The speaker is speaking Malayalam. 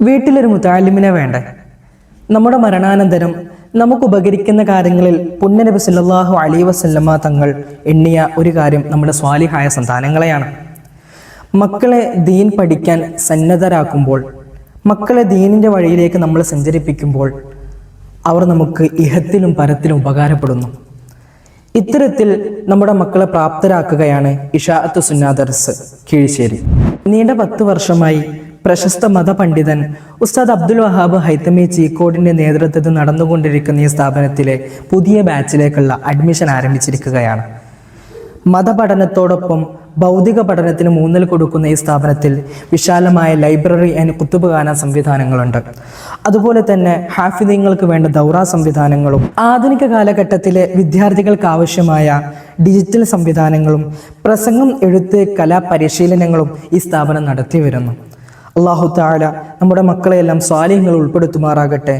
വീട്ടിലൊരു മുതഅല്ലിമിനെ വേണ്ടേ? നമ്മുടെ മരണാനന്തരം നമുക്ക് ഉപകരിക്കുന്ന കാര്യങ്ങളിൽ പുണ്യനബി സല്ലല്ലാഹു അലൈഹി വസല്ലമ തങ്ങൾ എണ്ണിയ ഒരു കാര്യം നമ്മുടെ സ്വാലിഹായ സന്താനങ്ങളെയാണ്. മക്കളെ ദീൻ പഠിക്കാൻ സന്നദ്ധരാക്കുമ്പോൾ, മക്കളെ ദീനിൻ്റെ വഴിയിലേക്ക് നമ്മൾ സഞ്ചരിപ്പിക്കുമ്പോൾ അവർ നമുക്ക് ഇഹത്തിലും പരത്തിലും ഉപകാരപ്പെടുന്നു. ഇത്തരത്തിൽ നമ്മുടെ മക്കളെ പ്രാപ്തരാക്കുകയാണ് ഇശാഅത്തു സുന്ന ദർസ് കീഴ്ശ്ശേരി. നീണ്ട 10 വർഷമായി പ്രശസ്ത മതപണ്ഡിതൻ ഉസ്താദ് അബ്ദുൽ വഹാബ് ഹൈതമി ചീക്കോടിന്റെ നേതൃത്വത്തിൽ നടന്നുകൊണ്ടിരിക്കുന്ന ഈ സ്ഥാപനത്തിലെ പുതിയ ബാച്ചിലേക്കുള്ള അഡ്മിഷൻ ആരംഭിച്ചിരിക്കുകയാണ്. മതപഠനത്തോടൊപ്പം ഭൗതിക പഠനത്തിന് ഊന്നൽ കൊടുക്കുന്ന ഈ സ്ഥാപനത്തിൽ വിശാലമായ ലൈബ്രറി ആൻഡ് കുത്തുബഖാന സംവിധാനങ്ങളുണ്ട്. അതുപോലെ തന്നെ ഹാഫിദീങ്ങൾക്ക് വേണ്ട ദൗറ സംവിധാനങ്ങളും ആധുനിക കാലഘട്ടത്തിലെ വിദ്യാർത്ഥികൾക്ക് ആവശ്യമായ ഡിജിറ്റൽ സംവിധാനങ്ങളും പ്രസംഗം, എഴുത്ത്, കലാപരിശീലനങ്ങളും ഈ സ്ഥാപനം നടത്തി വരുന്നു. അല്ലാഹു തആല നമ്മുടെ മക്കളെയെല്ലാം സ്വാലിഹ്യങ്ങൾ ഉൾപ്പെടുത്തുമാറാകട്ടെ.